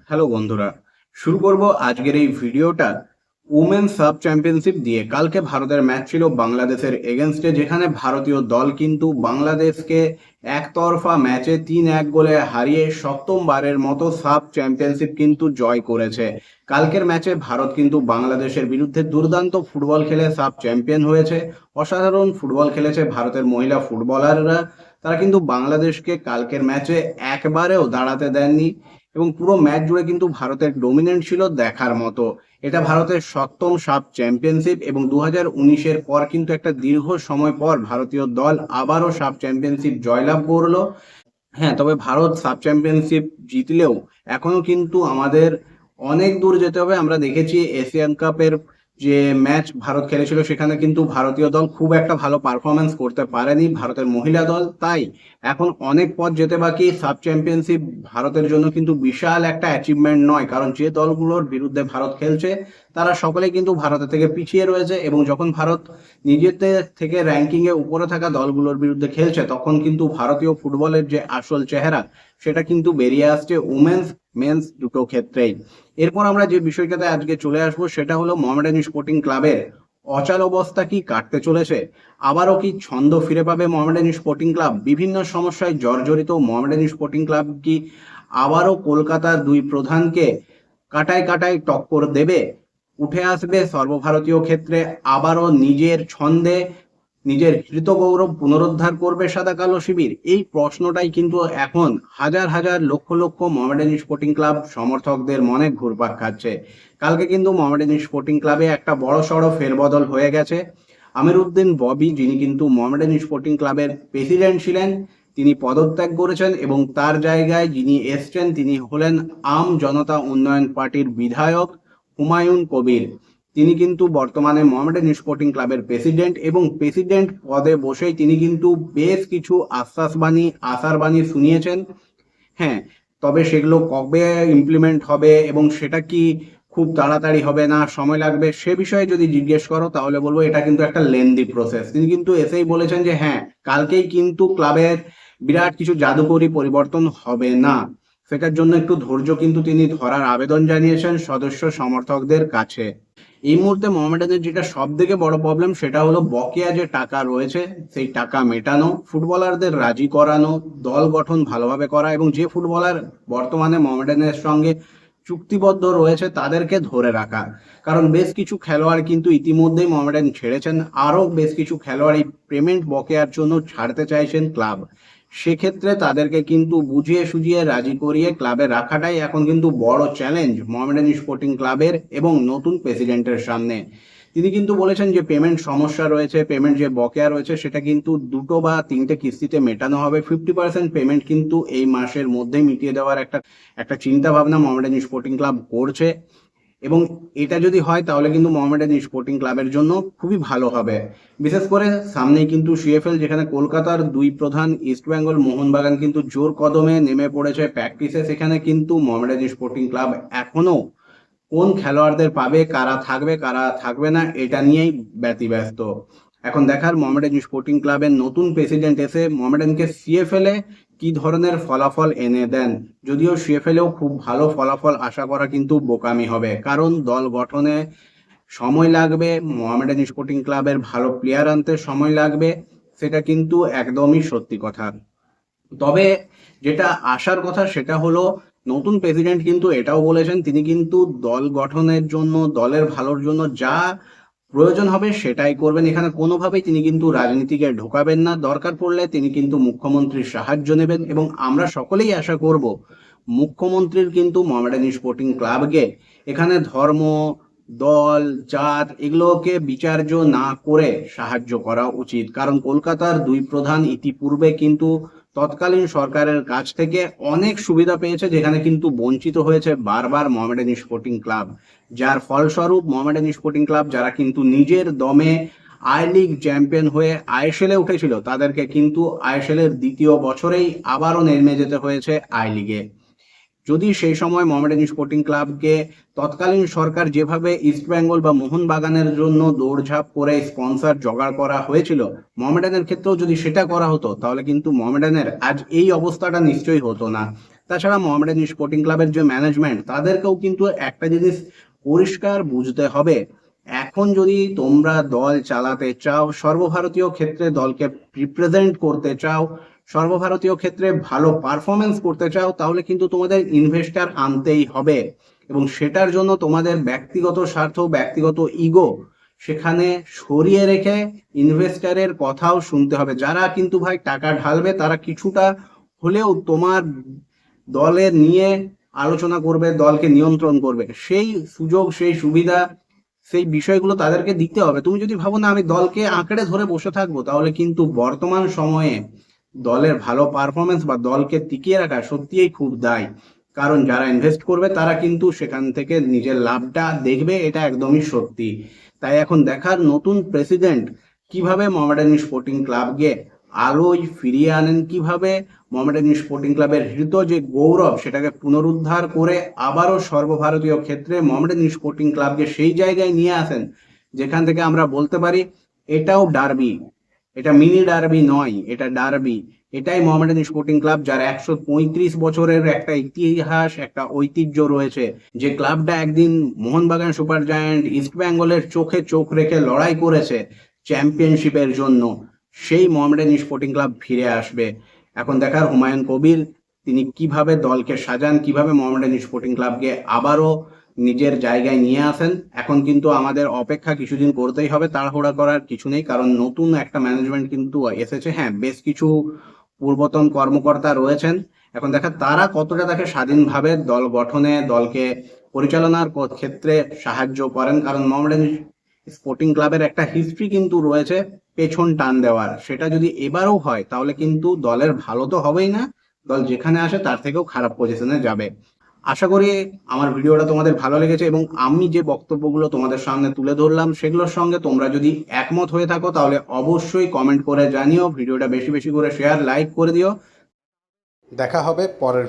Hello বন্ধুরা, শুরু করব আজকের এই ভিডিওটা উমেন সাব চ্যাম্পিয়নশিপ দিয়ে। কালকে ভারতের ম্যাচ ছিল বাংলাদেশের এগেনস্টে, যেখানে ভারতীয় দল কিন্তু বাংলাদেশকে একতরফা ম্যাচে 3-1 গোলে হারিয়ে সপ্তমবারের মতো সাব চ্যাম্পিয়নশিপ কিন্তু জয় করেছে। কালকের ম্যাচে ভারত কিন্তু বাংলাদেশের বিরুদ্ধে দুর্দান্ত ফুটবল খেলে সাব চ্যাম্পিয়ন হয়েছে। অসাধারণ ফুটবল খেলেছে ভারতের মহিলা ফুটবলাররা। তারা কিন্তু বাংলাদেশকে কালকের ম্যাচে একবারেও দাঁড়াতে দেননি এবং পুরো ম্যাচ জুড়ে কিন্তু ভারতের ডমিনেন্ট ছিল দেখার মতো। এটা ভারতের সপ্তম সাব চ্যাম্পিয়নশিপ এবং 2019-এর পর কিন্তু একটা দীর্ঘ সময় পর ভারতীয় দল আবারও সাব চ্যাম্পিয়নশিপ জয়লাভ করলো। হ্যাঁ, তবে ভারত সাব চ্যাম্পিয়নশিপ জিতলেও এখনো কিন্তু আমাদের অনেক দূর যেতে হবে। আমরা দেখেছি এশিয়ান কাপের যে ম্যাচ ভারত খেলেছিল সেখানে কিন্তু ভারতীয় দল খুব একটা ভালো পারফরমেন্স করতে পারেনি, ভারতের মহিলা দল। তাই এখন অনেক পথ যেতে বাকি। সাব চ্যাম্পিয়নশিপ ভারতের জন্য কিন্তু বিশাল একটা অ্যাচিভমেন্ট নয়, কারণ যে দলগুলোর বিরুদ্ধে ভারত খেলছে তারা সকলে কিন্তু ভারতের থেকে পিছিয়ে রয়েছে এবং যখন ভারত নিজেদের থেকে র্যাঙ্কিংয়ে উপরে থাকা দলগুলোর বিরুদ্ধে খেলছে তখন কিন্তু ভারতীয় ফুটবলের যে আসল চেহারা সেটা কিন্তু বেরিয়ে আসছে উমেন্স মেন্স দুটো ক্ষেত্রেই। এরপর আমরা যে বিষয়টাতে আজকে চলে আসবো সেটা হলো মোহামেডান স্পোর্টিং ক্লাবের অচল অবস্থা কি কাটতে চলেছে। আবারও কি ছন্দ ফিরে পাবে মোহামেডান স্পোর্টিং ক্লাব? বিভিন্ন সমস্যায় জর্জরিত মোহামেডান স্পোর্টিং ক্লাব কি আবারও কলকাতার দুই প্রধানকে কাটায় কাটায় টক্কর দেবে? উঠে আসবে সর্বভারতীয় ক্ষেত্রে আবারও নিজের ছন্দে নিজের কৃতগৌরব পুনরুদ্ধার করবে সাদা কালো শিবির? এই প্রশ্নটাই কিন্তু এখন হাজার হাজার লক্ষ লক্ষ মোহামেডান স্পোর্টিং ক্লাব সমর্থকদের মনে ঘুরপাক খাচ্ছে। কালকে কিন্তু মোহামেডান স্পোর্টিং ক্লাবে একটা বড় সড়ো ফেরবদল হয়ে গেছে। আমির উদ্দিন ববি, যিনি কিন্তু মোহামেডান স্পোর্টিং ক্লাবের প্রেসিডেন্ট ছিলেন, তিনি পদত্যাগ করেছেন এবং তার জায়গায় যিনি এসছেন তিনি হলেন আম জনতা উন্নয়ন পার্টির বিধায়ক হুমায়ুন কবির। তিনি কিন্তু বর্তমানে মোহামেডান স্পোর্টিং ক্লাবের প্রেসিডেন্ট এবং প্রেসিডেন্ট পদে বসেই তিনি কিন্তু বেশ কিছু আশার বাণী শুনিয়েছেন। হ্যাঁ, তবে সেগুলো কবে ইমপ্লিমেন্ট হবে এবং সেটা কি খুব তাড়াতাড়ি হবে না সময় লাগবে সে বিষয়ে যদি জিজ্ঞেস করো তাহলে বলবো এটা কিন্তু একটা লেন্দি প্রসেস। তিনি কিন্তু এসেই বলেছেন যে হ্যাঁ, কালকেই কিন্তু ক্লাবের বিরাট কিছু জাদুকরী পরিবর্তন হবে না, সেটার জন্য একটু ধৈর্য কিন্তু তিনি ধরার আবেদন জানিয়েছেন সদস্য সমর্থকদের কাছে। এই মুহূর্তে মোহামেডানের যেটা সব থেকে বড় প্রবলেম সেটা হলো বকেয়া যে টাকা রয়েছে সেই টাকা মেটানো, ফুটবলারদের রাজি করানো, দল গঠন ভালোভাবে করা এবং যে ফুটবলার বর্তমানে মোহামেডানের সঙ্গে চুক্তিবদ্ধ রয়েছে তাদেরকে ধরে রাখা। কারণ বেশ কিছু খেলোয়াড় কিন্তু ইতিমধ্যেই মোহামেডান ছেড়েছেন, আরও বেশ কিছু খেলোয়াড় এই পেমেন্ট বকেয়ার জন্য ছাড়তে চাইছেন ক্লাব। সেক্ষেত্রে তাদেরকে কিন্তু বুঝিয়ে সুঝিয়ে রাজি করিয়ে ক্লাবে রাখাটাই এখন কিন্তু বড় চ্যালেঞ্জ মোহামেডান স্পোর্টিং ক্লাবের এবং নতুন প্রেসিডেন্টের সামনে। তিনি কিন্তু বলেছেন যে পেমেন্ট সমস্যা রয়েছে, পেমেন্ট যে বকেয়া রয়েছে সেটা কিন্তু 2 বা 3টে কিস্তিতে মেটানো হবে। 50% পেমেন্ট কিন্তু এই মাসের মধ্যেই মিটিয়ে দেওয়ার একটা একটা চিন্তা ভাবনা মোহামেডান স্পোর্টিং ক্লাব করছে এবং এটা যদি হয় তাহলে কিন্তু মোহামেডান স্পোর্টিং ক্লাবের জন্য খুবই ভালো হবে। বিশেষ করে সামনেই কিন্তু সিএফএল, যেখানে কলকাতার দুই প্রধান ইস্টবেঙ্গল মোহনবাগান কিন্তু জোর কদমে নেমে পড়েছে প্র্যাকটিসে। সেখানে কিন্তু মোহামেডান স্পোর্টিং ক্লাব এখনো কোন খেলোয়াড়দের পাবে, কারা থাকবে কারা থাকবে না এটা নিয়েই ব্যতিব্যস্ত। এখন দেখার মোহামেডান স্পোর্টিং ক্লাবের নতুন প্রেসিডেন্ট এসে মোহামেডানকে সিএফএলে কি ধরনের ফলাফল এনে দেন। যদিও সিএফএলেও খুব ভালো ফলাফল আশা করা কিন্তু বোকামি হবে, কারণ দল গঠনে সময় লাগবে, মোহামেডান স্পোর্টিং ক্লাবের ভালো প্লেয়ার আনতে সময় লাগবে, সেটা কিন্তু একদমই সত্যি কথা। তবে যেটা আশার কথা সেটা হলো নতুন প্রেসিডেন্ট কিন্তু এটাও বলেছেন তিনি কিন্তু দল গঠনের জন্য দলের ভালোর জন্য যা প্রয়োজন হবে সেটাই করবেন। এখানে কোনোভাবেই তিনি কিন্তু রাজনীতিকে ঢোকাবেন না, দরকার পড়লে তিনি কিন্তু মুখ্যমন্ত্রীর সাহায্য নেবেন এবং আমরা সকলেই আশা করব মুখ্যমন্ত্রীর কিন্তু মোহামেডান স্পোর্টিং ক্লাবকে এখানে ধর্ম, দল, জাত এগুলোকে বিচার্য না করে সাহায্য করা উচিত। কারণ কলকাতার দুই প্রধান ইতিপূর্বে কিন্তু তৎকালীন সরকারের কাছ থেকে অনেক সুবিধা পেয়েছে, যেখানে কিন্তু বঞ্চিত হয়েছে বারবার মোহামেডান স্পোর্টিং ক্লাব। যার ফলস্বরূপ মোহামেডান স্পোর্টিং ক্লাব যারা কিন্তু নিজের দমে আই লিগ চ্যাম্পিয়ন হয়ে আইএসএলে উঠেছিল তাদেরকে কিন্তু আইএসএলের দ্বিতীয় বছরেই আবারও নেমে যেতে হয়েছে আই লিগে। যদি সেই সময় মোহামেডান স্পোর্টিং ক্লাবকে তৎকালীন সরকার যেভাবে ইস্টবেঙ্গল বা মোহনবাগানের জন্য দৌড়ঝাঁপ করে স্পন্সর জোগাড় করা হয়েছিল, মোহামেডানের ক্ষেত্রেও যদি সেটা করা হতো তাহলে কিন্তু মোহামেডানের আজ এই অবস্থাটা নিশ্চয়ই হতো না। তাছাড়া মোহামেডান স্পোর্টিং ক্লাবের যে ম্যানেজমেন্ট, তাদেরকেও কিন্তু একটা জিনিস পরিষ্কার বুঝতে হবে, এখন যদি তোমরা দল চালাতে চাও, সর্বভারতীয় ক্ষেত্রে দলকে রিপ্রেজেন্ট করতে চাও, সর্বভারতীয় ক্ষেত্রে ভালো পারফরমেন্স করতে চাও, তাহলে কিন্তু তোমাদের ইনভেস্টার আনতেই হবে। এবং সেটার জন্য তোমাদের ব্যক্তিগত স্বার্থ, ব্যক্তিগত ইগো সেখানে সরিয়ে রেখে ইনভেস্টারের কথাও শুনতে হবে। যারা কিন্তু ভাই টাকা ঢালবে, তারা কিছুটা হলেও তোমার দলের নিয়ে আলোচনা করবে, দলকে নিয়ন্ত্রণ করবে, সেই সুযোগ, সেই সুবিধা, সেই বিষয়গুলো তাদেরকে দিতে হবে। তুমি যদি ভাবো না আমি দলকে আঁকড়ে ধরে বসে থাকবো, তাহলে কিন্তু বর্তমান সময়ে দলের ভালো পারফরমেন্স বা দলকে টিকিয়ে রাখা সত্যিই খুব দায়। কারণ যারা ইনভেস্ট করবে তারা কিন্তু সেখান থেকে নিজের লাভটা দেখবে, এটা একদমই সত্যি। তাই এখন দেখার নতুন প্রেসিডেন্ট কিভাবে মোহামেডান স্পোর্টিং ক্লাবকে আলোয় ফিরিয়ে আনেন, কিভাবে মোহামেডান স্পোর্টিং ক্লাবের হৃত যে গৌরব সেটাকে পুনরুদ্ধার করে আবারও সর্বভারতীয় ক্ষেত্রে মোহামেডান স্পোর্টিং ক্লাবকে সেই জায়গায় নিয়ে আসেন যেখান থেকে আমরা বলতে পারি এটাও ডার্বি, এটা মিনি ডার্বি নয়, এটা ডার্বি। এটাই মোহামেডান স্পোর্টিং ক্লাব, যার 135 বছরের একটা ইতিহাস, একটা ঐতিহ্য রয়েছে, যে ক্লাবটা একদিন মোহনবাগান সুপার জায়ান্ট, ইস্ট বেঙ্গলের চোখে চোখ রেখে লড়াই করেছে চ্যাম্পিয়নশিপের জন্য, সেই মোহামেডান স্পোর্টিং ক্লাব ফিরে আসবে। এখন দেখার হুমায়ুন কবির তিনি কিভাবে দলকে সাজান, কিভাবে মোহামেডান স্পোর্টিং ক্লাবকে আবারও নিজের জায়গায় নিয়ে আসেন। এখন কিন্তু আমাদের অপেক্ষা কিছুদিন করতেই হবে, তাড়াহুড়া করার কিছু নেই, কারণ নতুন একটা ম্যানেজমেন্ট কিন্তু এসেছে। হ্যাঁ, বেশ কিছু পূর্বতন কর্মকর্তা রয়েছেন, এখন দেখা তারা কতটা তাকে স্বাধীনভাবে দল গঠনে, দলকে পরিচালনার ক্ষেত্রে সাহায্য করেন। কারণ মোহামেডান স্পোর্টিং ক্লাবের একটা হিস্ট্রি কিন্তু রয়েছে পেছন টান দেওয়ার, সেটা যদি এবারও হয় তাহলে কিন্তু দলের ভালো তো হবেই না, দল যেখানে আসে তার থেকেও খারাপ পজিশনে যাবে। আশা করি আমার ভিডিওটা তোমাদের ভালো লেগেছে এবং আমি যে বক্তব্যগুলো তোমাদের সামনে তুলে ধরলাম সেগুলোর সঙ্গে তোমরা যদি একমত হয়ে থাকো তাহলে অবশ্যই কমেন্ট করে জানিও, ভিডিওটা বেশি বেশি করে শেয়ার, লাইক করে দিও। দেখা হবে পরের